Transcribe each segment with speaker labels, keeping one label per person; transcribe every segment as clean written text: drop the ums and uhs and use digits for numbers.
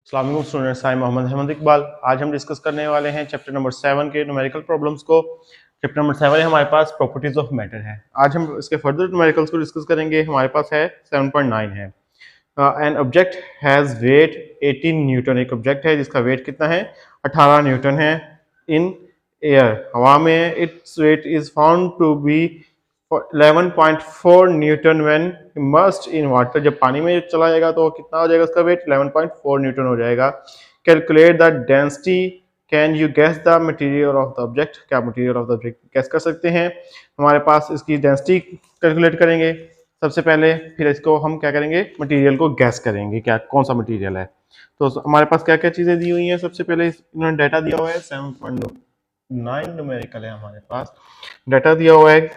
Speaker 1: अस्सलाम वालेकुम स्टूडेंट्स, आई मोहम्मद अहमद इकबाल। आज हम डिस्कस करने वाले हैं चैप्टर नंबर 7 के न्यूमेरिकल प्रॉब्लम्स को। चैप्टर नंबर 7 है हमारे पास प्रॉपर्टीज ऑफ मैटर है। आज हम इसके फर्दर न्यूमेरिकल्स को डिस्कस करेंगे। हमारे पास है 7.9 है। An object has weight 18 newton. एक ऑब्जेक्ट है जिसका वेट कितना है, 18 न्यूटन है। इन एयर, हवा में, it's weight is found to be 11.4 newton when immersed in water. जब पानी में चला जाएगा तो कितना हो जाएगा उसका वेट, 11.4 न्यूटन हो जाएगा। Calculate the density, can you guess the material of the object. क्या material of the object guess कर सकते हैं? हमारे पास इसकी डेंसिटी कैलकुलेट करेंगे सबसे पहले, फिर इसको हम क्या करेंगे, मटेरियल को गैस करेंगे क्या कौन सा मटेरियल है। तो हमारे पास क्या क्या चीजें दी हुई हैं। सबसे पहले इन्होंने डाटा दिया हुआ है 7.9 न्यूमेरिकल है हमारे पास। डाटा दिया हुआ है,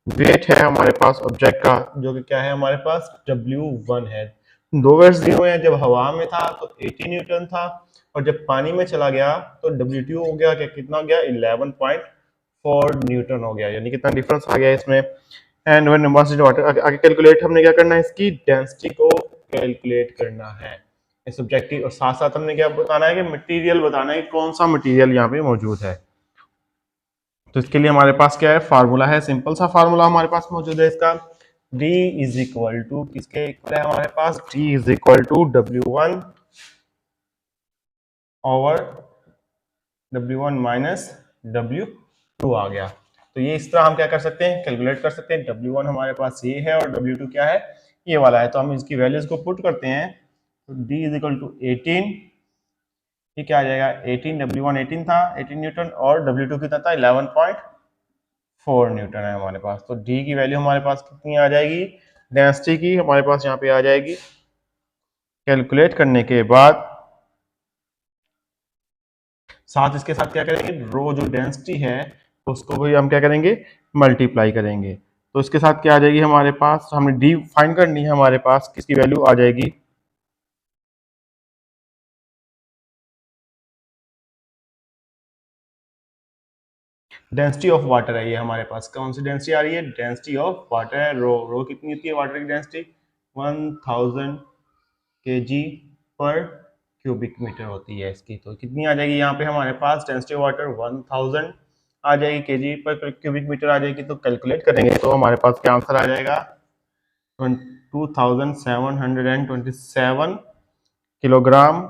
Speaker 1: वेट है हमारे पास ऑब्जेक्ट का जो कि क्या है हमारे पास W1 है। दो वेट्स दिए हुए हैं, जब हवा में था तो 80 न्यूटन था और जब पानी में चला गया तो W2 हो गया, क्या कितना हो गया, 11.4 न्यूटन हो गया। यानी कितना डिफरेंस आ गया इसमें। And when immersed in water, आगे कैलकुलेट हमने क्या करना है, इसकी डेंसिटी को कैलकुलेट करना है इस ऑब्जेक्ट की। और साथ साथ हमने क्या बताना है कि मटेरियल बताना है कि कौन सा मटेरियल यहाँ पे मौजूद है। तो इसके लिए हमारे पास क्या है, फार्मूला है, सिंपल सा फार्मूला हमारे पास मौजूद है इसका। D इज इक्वल टू किसके इक्वल है हमारे पास, D is equal to W1 over W1 minus W2 आ गया। तो ये इस तरह हम क्या कर सकते हैं, कैलकुलेट कर सकते हैं। W1 हमारे पास ये है और W2 क्या है, ये वाला है। तो हम इसकी वैल्यूज को पुट करते हैं। तो D इज इक्वल टू 18, ये क्या आ जाएगा 18, W1 18 था 18 न्यूटन और W2 कितना था 11.4 न्यूटन है हमारे पास। तो D की वैल्यू हमारे पास कितनी आ जाएगी, डेंसिटी की हमारे पास यहाँ पे आ जाएगी। कैलकुलेट करने के बाद साथ इसके साथ क्या करेंगे, रो जो डेंसिटी है उसको भी हम क्या करेंगे, मल्टीप्लाई करेंगे। तो इसके साथ क्या आ जाएगी हमारे पास, हमने डी फाइंड करनी है, हमारे पास किसकी वैल्यू आ जाएगी, डेंसिटी ऑफ वाटर है ये हमारे पास। कौन सी डेंसिटी आ रही है, डेंसिटी ऑफ वाटर है, रो कितनी होती है वाटर की डेंसिटी, 1000 kg पर क्यूबिक मीटर होती है इसकी। तो कितनी आ जाएगी यहाँ पे हमारे पास, डेंसिटी ऑफ वाटर 1000 आ जाएगी, केजी पर क्यूबिक मीटर आ जाएगी। तो कैलकुलेट करेंगे तो हमारे पास क्या आंसर आ जाएगा, 2727 किलोग्राम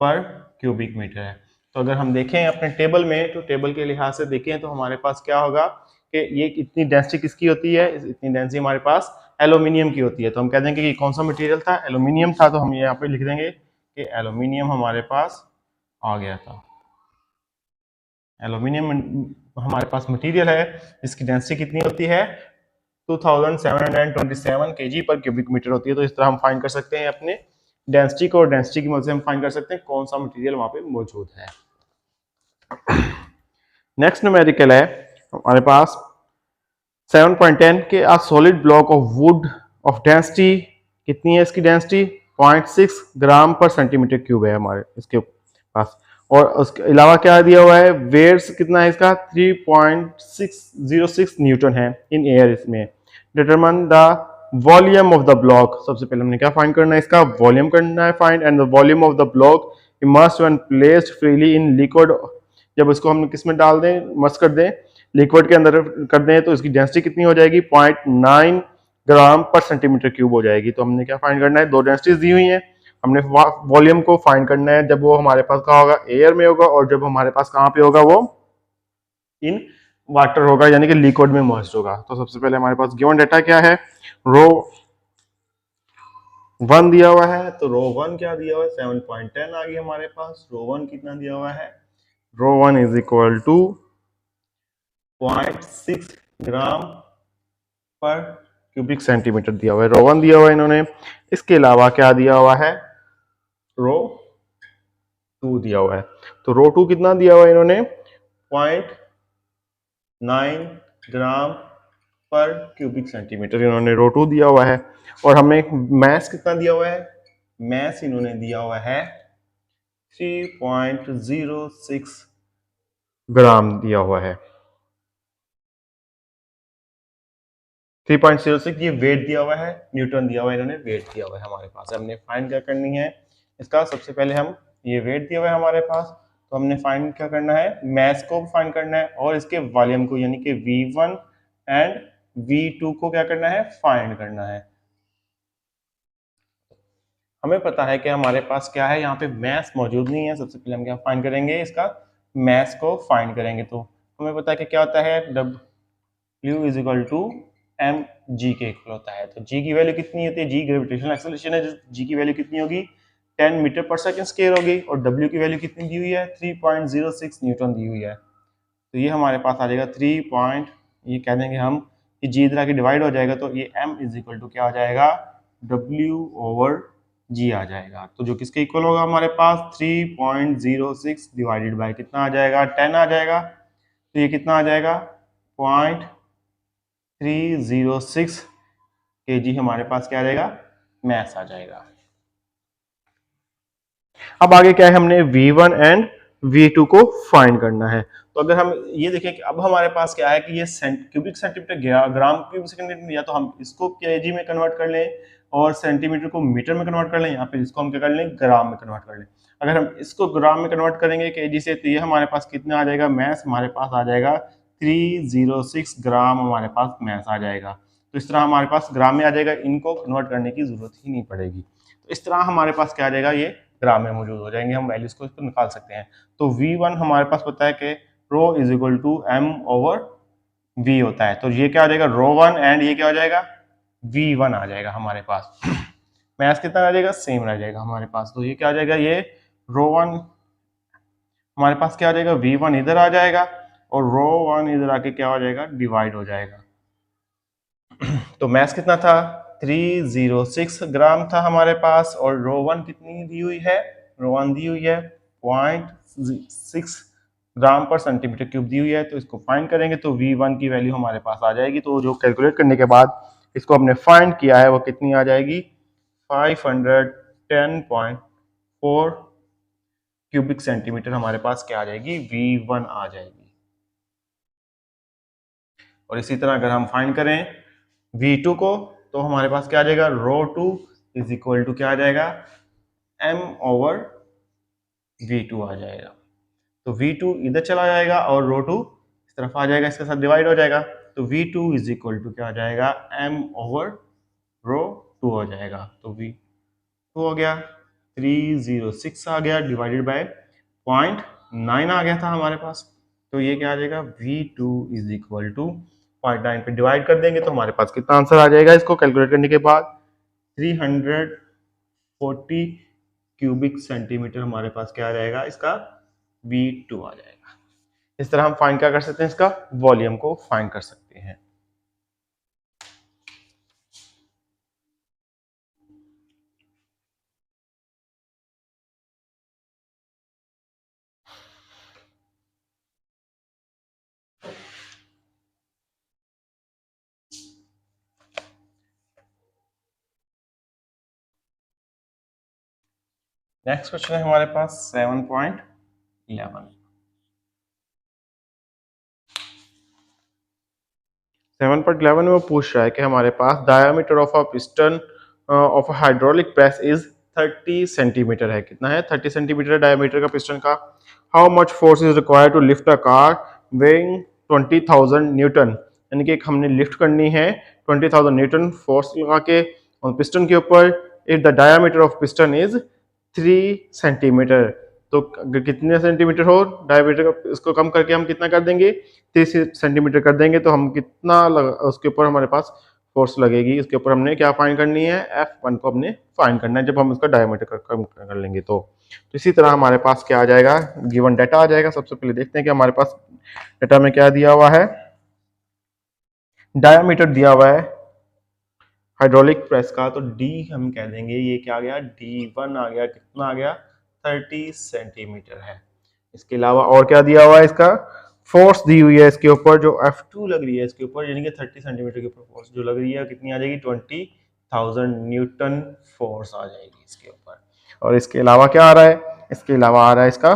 Speaker 1: पर क्यूबिक मीटर है। तो अगर हम देखें अपने टेबल में, तो टेबल के लिहाज से देखें तो हमारे पास क्या होगा कि ये इतनी डेंसिटी किसकी होती है, इतनी डेंसिटी हमारे पास एल्यूमिनियम की होती है। तो हम कह देंगे कि कौन सा मटेरियल था, एल्यूमिनियम था। तो हम यहाँ पे लिख देंगे कि एल्यूमिनियम हमारे पास आ गया था। एल्यूमिनियम हमारे पास मटेरियल है जिसकी डेंसिटी कितनी होती है, 2727 kg पर क्यूबिक मीटर होती है। तो इस तरह हम फाइंड कर सकते हैं अपने डेंसिटी को, और डेंसिटी की मदद से हम फाइंड कर सकते हैं कौन सा मटेरियल वहां पे मौजूद है। नेक्स्ट न्यूमेरिकल है हमारे पास 7.10 के a solid block of wood of density, कितनी है इसकी डेंसिटी, 0.6 ग्राम पर सेंटीमीटर क्यूब है हमारे इसके पास। और उसके अलावा क्या दिया हुआ है, वेट्स कितना है इसका, 3.606 न्यूटन है इन एयर। इसमें determine the volume of the block. सबसे पहले हमने क्या फाइंड करना है, इसका वॉल्यूम करना है find. And the volume of the block immersed when placed freely in liquid. जब इसको हम किस में डाल दें, मर्ज कर दें, लिक्विड के अंदर कर दें, तो इसकी डेंसिटी कितनी हो जाएगी, 0.9 ग्राम पर सेंटीमीटर क्यूब हो जाएगी। तो हमने क्या फाइंड करना है, दो डेंसिटीज दी हुई हैं, हमने वॉल्यूम को फाइंड करना है। जब वो हमारे पास कहाँ होगा, एयर में होगा, और जब हमारे पास कहाँ पे होगा, वो इन वाटर होगा, यानी कि लिक्विड में मर्ज होगा। तो सबसे पहले हमारे पास गिवन डेटा क्या है, रो 1 दिया हुआ है। तो रो 1 क्या दिया हुआ है, 7.10 आ गई हमारे पास। रो 1 कितना दिया हुआ है, रो 1 इज इक्वल टू 0.6 ग्राम पर क्यूबिक सेंटीमीटर दिया हुआ है, रो 1 दिया हुआ है इन्होंने। इसके अलावा क्या दिया हुआ है, रो 2 दिया हुआ है। तो रो 2 कितना दिया हुआ है इन्होंने, 0.9 ग्राम पर क्यूबिक सेंटीमीटर इन्होंने रो 2 दिया हुआ है। और हमें मैस कितना दिया हुआ है, मैस इन्होंने दिया हुआ है 3.06 ग्राम दिया हुआ है। 3.06 ये वेट दिया हुआ है, न्यूटन दिया हुआ है, इन्होंने वेट दिया हुआ है हमारे पास। हमने फाइंड क्या करनी है, इसका सबसे पहले हम ये वेट दिया हुआ है हमारे पास, तो हमने फाइंड क्या करना है, मास को फाइंड करना है और इसके वॉल्यूम को यानी कि V1 एंड V2 को क्या करना है, फाइंड करना है। हमें पता है कि हमारे पास क्या है, यहाँ पे मास मौजूद नहीं है। सबसे पहले हम क्या फाइंड करेंगे, इसका मास को फाइंड करेंगे। तो हमें पता है कि क्या होता है, W is equal to M G के इक्वल होता है। तो जी की वैल्यू कितनी होती है, जी ग्रेविटेशनल एक्सेलरेशन है, जी की वैल्यू कितनी होगी, 10 मीटर पर सेकंड स्क्वायर होगी और W की वैल्यू कितनी दी हुई है, 3.06 न्यूटन दी हुई है। तो ये हमारे पास आ जाएगा 3 पॉइंट, ये कह देंगे हम कि जी इधर आके डिवाइड हो जाएगा तो ये m इज इक्वल टू क्या हो जाएगा, W ओवर जी आ जाएगा। तो जो किसके इक्वल होगा हमारे पास 3.06 डिवाइडेड बाय कितना आ जाएगा, 10 आ जाएगा। तो ये कितना आ जाएगा 0.306 kg हमारे पास क्या आ जाएगा, मास आ जाएगा। अब आगे क्या है, हमने V1 एंड V2 को फाइंड करना है। तो अगर हम ये देखें कि अब हमारे पास क्या है कि ये cubic centimetre gram cubic centimetre, या तो हम इसको केजी में कन्वर्ट कर लें और सेंटीमीटर को मीटर में कन्वर्ट कर लें, या फिर इसको हम क्या कर लें, ग्राम में कन्वर्ट कर लें। अगर हम इसको ग्राम में कन्वर्ट करेंगे केजी से, तो ये हमारे पास कितना आ जाएगा, मास हमारे पास आ जाएगा 306 ग्राम हमारे पास मास आ जाएगा। तो इस तरह हमारे पास ग्राम में आ जाएगा, इनको कन्वर्ट करने की जरूरत ही नहीं पड़ेगी। तो इस तरह हमारे पास क्या आ जाएगा, ये ग्राम में मौजूद हो जाएंगे, हम वैल्यूज को इसको निकाल सकते हैं। तो V1 हमारे पास पता है कि rho is equal to m over v होता है। तो ये क्या हो जाएगा, रो1 एंड ये क्या हो जाएगा, V1 आ जाएगा हमारे पास। मास कितना आ जाएगा, सेम रह जाएगा हमारे पास। तो ये क्या आ जाएगा, ये रो1 हमारे पास क्या आ जाएगा, V1 इधर आ जाएगा और रो1 इधर आके क्या हो जाएगा, डिवाइड हो जाएगा। तो मास कितना था, 306 ग्राम था हमारे पास और रो1 कितनी दी हुई है, रो1 दी हुई है 0.6 ग्राम पर सेंटीमीटर क्यूब दी हुई है। तो इसको फाइंड करेंगे तो V1 की वैल्यू हमारे पास आ जाएगी। तो जो कैलकुलेट करने के बाद इसको हमने फाइंड किया है वो कितनी आ जाएगी, 510.4 क्यूबिक सेंटीमीटर हमारे पास क्या आ जाएगी, V1 आ जाएगी। और इसी तरह अगर हम फाइंड करें V2 को, तो हमारे पास क्या आ जाएगा, रो2 इज इक्वल टू क्या आ जाएगा, m ओवर V2 आ जाएगा। तो V2 इधर चला जाएगा और रो2 इस तरफ आ जाएगा, इसके साथ डिवाइड हो जाएगा। तो V2 इज इक्वल टू क्या आ जाएगा, m ओवर रो2 हो जाएगा। तो V2 हो गया 306 आ गया डिवाइडेड बाय 0.9 आ गया था हमारे पास। तो ये क्या आ जाएगा, V2 इज इक्वल टू 0.9 पे डिवाइड कर देंगे तो हमारे पास कितना आंसर आ जाएगा, इसको कैलकुलेट करने के बाद 340 क्यूबिक सेंटीमीटर हमारे पास क्या आ जाएगा, इसका V2 आ जाएगा। इस तरह हम फाइंड क्या कर सकते हैं, इसका वॉल्यूम को फाइंड कर सकते हैं। नेक्स्ट क्वेश्चन है हमारे पास 7.11। 7.11 में वो पूछ रहा है कि हमारे पास diameter of a piston of a hydraulic press is 30 centimetre है। कितना है, 30 सेंटीमीटर डायमीटर का पिस्टन का। How much force is required to lift a car weighing 20,000 newton, यानी कि हमने लिफ्ट करनी है 20,000 न्यूटन फोर्स लगा के पिस्टन के ऊपर। If the diameter of piston is 3 centimetre, तो अगर कितने सेंटीमीटर हो डायमीटर का, इसको कम करके हम कितना कर देंगे, 30 सेंटीमीटर कर देंगे तो हम कितना उसके ऊपर हमारे पास फोर्स लगेगी, उसके ऊपर हमने क्या फाइंड करनी है, F1 को हमने फाइंड करना है जब हम उसका डायमीटर कम कर लेंगे। तो इसी तरह हमारे पास क्या आ जाएगा, गिवन डाटा आ जाएगा। सबसे पहले देखते हैं कि हमारे पास डाटा में क्या दिया हुआ है, डायमीटर दिया हुआ है हाइड्रोलिक प्रेस का, तो D हम कह देंगे, ये क्या आ गया, D1 आ गया, कितना आ गया, 30 सेंटीमीटर है। इसके अलावा और क्या दिया हुआ है, इसका फोर्स दी हुई है इसके ऊपर जो F2 लग रही है इसके ऊपर, यानी कि 30 सेंटीमीटर के ऊपर फोर्स जो लग रही है कितनी आ जाएगी, 20,000 न्यूटन फोर्स आ जाएगी इसके ऊपर। और इसके अलावा क्या आ रहा है, इसके अलावा आ रहा है इसका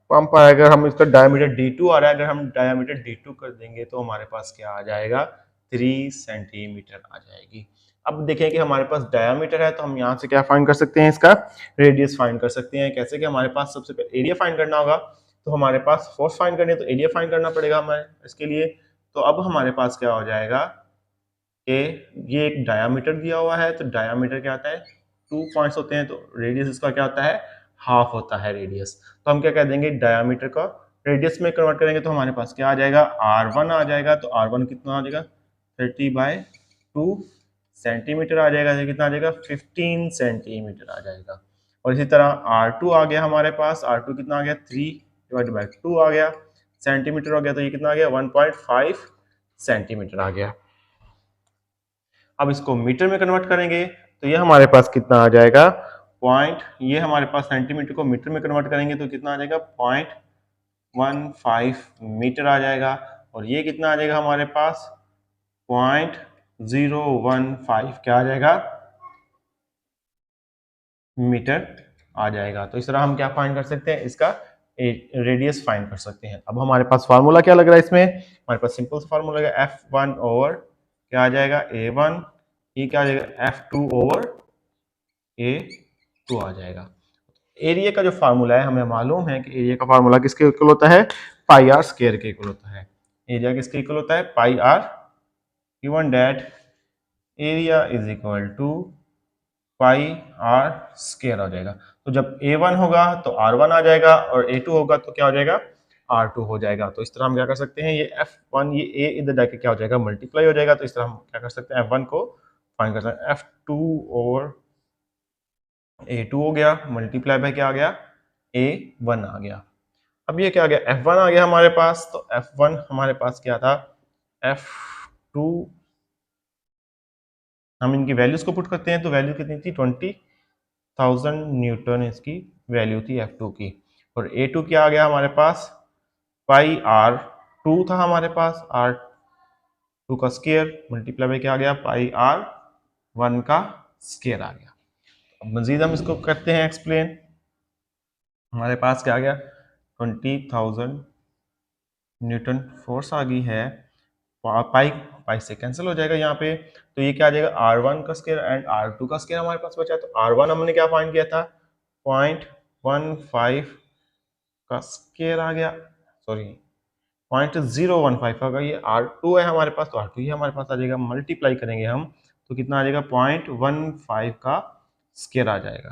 Speaker 1: पंप है। अगर हम इसका डायमीटर D2 आ रहा है, अगर हम डायमीटर D2 कर देंगे तो हमारे पास क्या आ जाएगा, 3 सेंटीमीटर आ जाएगी। अब देखें कि हमारे पास डायामीटर है, तो हम यहाँ से क्या फाइंड कर सकते हैं, इसका रेडियस फाइंड कर सकते हैं। कैसे कि हमारे पास सबसे पहले एरिया फाइंड करना होगा, तो हमारे पास फोर्स फाइंड करनी है तो एरिया फाइंड करना पड़ेगा हमें इसके लिए। तो अब हमारे पास क्या हो जाएगा कि ये एक डायामीटर दिया हुआ है, तो डायामीटर क्या आता है, 2 पॉइंट्स होते हैं, तो रेडियस इसका क्या होता है, हाफ होता है रेडियस। तो हम क्या कह देंगे, डायामीटर का रेडियस में कन्वर्ट करेंगे तो हमारे पास क्या आ जाएगा, R1 आ जाएगा। तो R1 कितना आ जाएगा, 30/2 सेंटीमीटर आ जाएगा। कितना आ जाएगा, 15 सेंटीमीटर आ जाएगा। और इसी तरह R2 आ गया हमारे पास, R2 कितना आ गया, 3/2 आ गया सेंटीमीटर हो गया। तो ये कितना आ गया, 1.5 सेंटीमीटर आ गया। अब इसको मीटर में कन्वर्ट करेंगे तो ये हमारे पास कितना आ जाएगा, ये हमारे पास सेंटीमीटर को मीटर में कन्वर्ट करेंगे तो कितना आ जाएगा, 0.15 मीटर आ जाएगा। और ये कितना आ जाएगा हमारे पास, 0.015 क्या आ जाएगा, मीटर आ जाएगा। तो इस तरह हम क्या फाइंड कर सकते हैं, इसका रेडियस फाइंड कर सकते हैं। अब हमारे पास फार्मूला क्या लग रहा है इसमें, हमारे पास सिंपल सा फार्मूला है, F1 ओवर क्या आ जाएगा, A1, ये क्या आ जाएगा, F2 ओवर A2 आ जाएगा। एरिया का जो फार्मूला है, हमें मालूम है कि एरिया का फार्मूला किसके इक्वल होता है, पाई आर स्क्वायर के इक्वल होता है। एरिया किसके इक्वल होता है, pi r, given that area is equal to pi r square आ जाएगा। तो जब A1 होगा तो R1 आ जाएगा, और A2 होगा तो क्या हो जाएगा, R2 हो जाएगा। तो इस तरह हम क्या कर सकते हैं, ये F1 ये A इधर जाके क्या हो जाएगा, मल्टीप्लाई हो जाएगा। तो इस तरह हम क्या कर सकते हैं, F1 को फाइंड कर सकते हैं, F2 ओवर A2 हो गया, मल्टीप्लाई बाय क्या आ गया, A1 आ गया। अब ये क्या आ गया, F1 आ गया हमारे पास। तो F1 हमारे पास क्या था, F2, हम इनकी वैल्यूज को पुट करते हैं तो वैल्यू कितनी थी, 20,000 न्यूटन इसकी वैल्यू थी F2 की। और A2 क्या आ गया हमारे पास, पाई R2 था हमारे पास, R2 का स्क्वायर मल्टीप्लाई बाय क्या आ गया, पाई R1 का स्क्वायर आ गया। अब मजीद हम इसको करते हैं एक्सप्लेन। हमारे पास क्या आ गया, 20,000 न्यूटन फोर्स आ गई है, पाई पाई से कैंसिल हो जाएगा यहाँ पे। तो ये क्या आ जाएगा, R1 का स्क्वायर एंड R2 का स्क्वायर हमारे पास बचा। तो R1 हमने क्या फाइंड किया था, 0.15 का स्क्वायर आ गया, सॉरी 0.015 होगा। ये R2 है हमारे पास, तो R2 ही हमारे पास आ जाएगा। मल्टीप्लाई करेंगे हम तो कितना आ जाएगा, 0.15 का स्क्वायर आ जाएगा।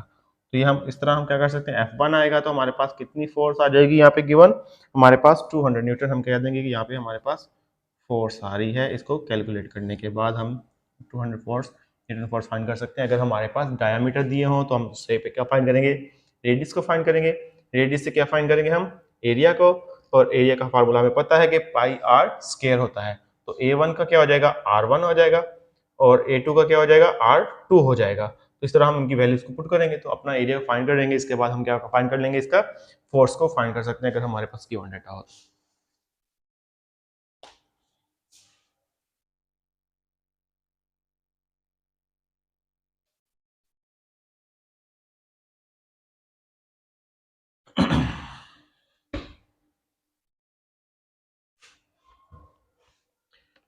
Speaker 1: तो ये हम इस तरह हम क्या कर सकते हैं, F1 आएगा तो हमारे पास कितनी फोर्स आ जाएगी यहाँ पे गिवन, हमारे पास 200 न्यूटन। हम कह देंगे कि यहाँ पे हमारे पास फोर्स आ रही है। इसको कैलकुलेट करने के बाद हम 200 फोर्स न्यूटन फोर्स फाइंड कर सकते हैं। अगर हमारे पास डायमीटर दिए हों तो हम उससे पे क्या फाइंड करेंगे, रेडियस को फाइंड करेंगे। रेडियस से क्या फाइंड करेंगे, हम एरिया को। और एरिया का फार्मूला हमें पता है कि पाई आर स्क्वायर होता है। तो A1 का क्या हो जाएगा, R1 हो जाएगा, और A2 का क्या हो जाएगा, R2 हो जाएगा। तो इस तरह हम इनकी वैल्यूज को पुट करेंगे तो अपना एरिया फाइंड कर लेंगे। इसके बाद हम क्या फाइंड कर लेंगे, इसका फोर्स को फाइंड कर सकते हैं अगर हमारे पास गिवन डेटा हो।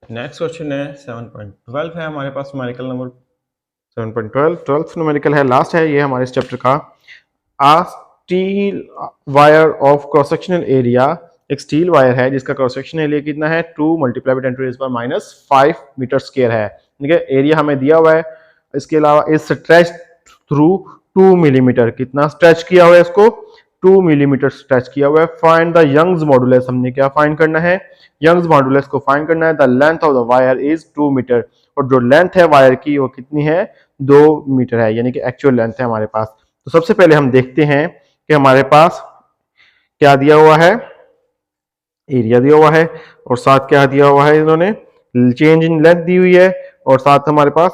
Speaker 1: नेक्स्ट क्वेश्चन है 7.12 है हमारे पास, न्यूमेरिकल नंबर 7.12 12th न्यूमेरिकल है, लास्ट है ये हमारे इस चैप्टर का। A steel wire of cross sectional area, एक स्टील वायर है जिसका क्रॉस सेक्शनल एरिया कितना है, 2 × 10⁻⁻5 मीटर स्क्वायर है। ठीक है, एरिया हमें दिया हुआ है। इसके अलावा इस स्ट्रेच थ्रू 2 मिलीमीटर, कितना स्ट्रेच किया हुआ है इसको, 2 मिलीमीटर स्ट्रेच किया हुआ है। फाइंड द यंग्स मॉडुलस, हमने क्या फाइंड करना है, यंग्स मॉडुलस को फाइंड करना है। The length of the wire is 2 metre, और जो लेंथ है वायर की वो कितनी है, 2 मीटर है, यानी कि एक्चुअल लेंथ है हमारे पास। तो सबसे पहले हम देखते हैं कि हमारे पास क्या दिया हुआ है, एरिया दिया हुआ है, और साथ क्या दिया हुआ है, इन्होंने चेंज इन लेंथ दी हुई है, और साथ हमारे पास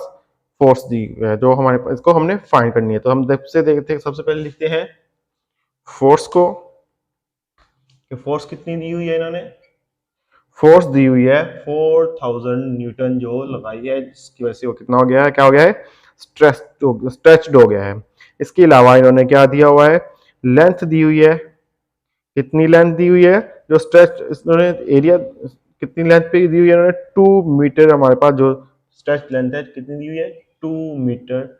Speaker 1: फोर्स दी हुई है जो हमारे पास, इसको हमने फाइंड करनी है। तो हम देखते हैं, सबसे पहले लिखते हैं फोर्स को, कि फोर्स कितनी दी हुई है, इन्होंने फोर्स दी हुई है 4000 न्यूटन जो लगाई है, जिसकी वजह से वो कितना हो गया है, क्या हो गया है, स्ट्रेच्ड हो गया है। इसके अलावा इन्होंने क्या दिया हुआ है, लेंथ दी हुई है, कितनी लेंथ दी हुई है, जो स्ट्रेच इन्होंने एरिया कितनी लेंथ पे दी हुई है इन्होंने, 2 मीटर हमारे पास जो स्ट्रेच लेंथ है कितनी दी हुई है, 2 मीटर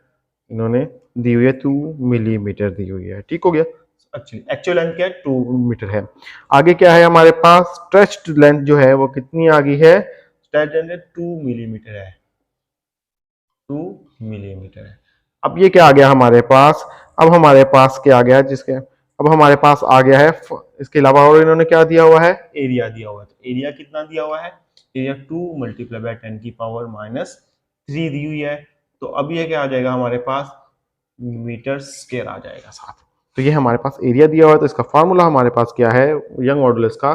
Speaker 1: इन्होंने दी हुई है, 2 मिलीमीटर दी हुई है। ठीक हो गया। एक्चुअल लेंथ क्या है, 2 मीटर है। आगे क्या है हमारे पास, स्ट्रेच्ड लेंथ जो है वो कितनी आ गई है, स्ट्रेच्ड लेंथ 2 मिलीमीटर है, 2 मिलीमीटर है। अब ये क्या आ गया हमारे पास, अब हमारे पास क्या आ गया है, जिसके अब हमारे पास आ गया है इसके अलावा और इन्होंने क्या दिया हुआ है, एरिया दिया हुआ है। तो एरिया कितना दिया हुआ है, एरिया 2 मल्टीप्लाई बाय 10 की पावर माइनस 3 दी हुई है। तो अब ये क्या आ जाएगा हमारे पास, मीटर स्क्वायर आ जाएगा साथ। तो ये हमारे पास एरिया दिया हुआ है, तो इसका फार्मूला हमारे पास क्या है यंग मॉडुलस का,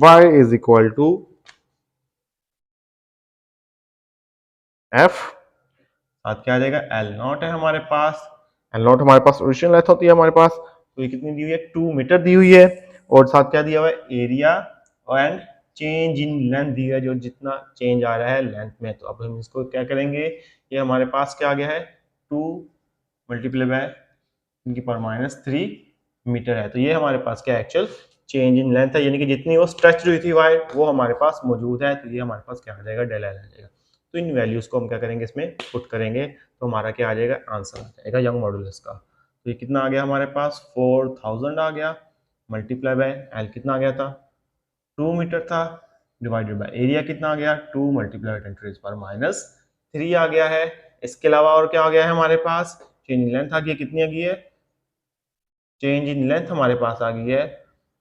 Speaker 1: y is equal to F, साथ क्या आ जाएगा, एल नॉट है हमारे पास, एल नॉट हमारे पास ओरिजिनल लेंथ होती है हमारे पास। तो ये कितनी दी हुई है, 2 मीटर दी हुई है, और साथ क्या दिया हुआ है, area and change in length दी है, जो जितना चेंज आ रहा है लेंथ में। तो अब हम इसको क्या करेंगे, ये हमारे पास क्या आ गया है, 2 मल्टीप्लाई बाय इनकी पावर माइनस 3 मीटर है। तो ये हमारे पास क्या एक्चुअल चेंज इन लेंथ है, यानी कि जितनी वो स्ट्रेच हुई थी वायर वो हमारे पास मौजूद है। तो ये हमारे पास क्या आ जाएगा, डेल एल आ जाएगा। तो इन वैल्यूज को हम क्या करेंगे, इसमें पुट करेंगे, तो हमारा क्या आ जाएगा, आंसर आ जाएगा यंग मॉडुलस का। तो ये कितना आ गया हमारे पास, 4000 आ गया, मल्टीप्लाई बाय एल कितना आ गया था, 2 मीटर था, डिवाइडेड बाय एरिया कितना आ गया, 2 multiply 10 to the power minus 3 आ गया है। इसके अलावा और क्या आ गया है हमारे पास, चेंज इन लेंथ आ गई, कितनी आ गई है, चेंज इन लेंथ हमारे पास आ गई है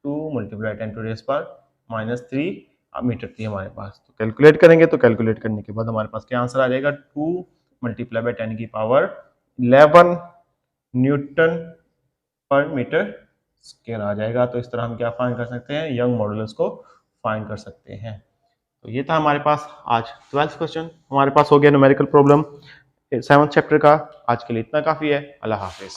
Speaker 1: 2 multiply 10 to the power minus 3 metre थी हमारे पास। तो कैलकुलेट करेंगे, तो कैलकुलेट करने के बाद हमारे पास क्या आंसर आ जाएगा, 2 मल्टीप्लाई बाय 10 की पावर 11 न्यूटन पर मीटर स्क्वायर आ जाएगा। तो इस तरह हम क्या फाइंड कर सकते हैं, यंग मॉडुलस को फाइंड कर सकते हैं। तो ये था हमारे पास आज 12th क्वेश्चन हमारे पास हो गया न्यूमेरिकल प्रॉब्लम 7th चैप्टर का। आज के लिए इतना काफी है। अल्लाह हाफिज।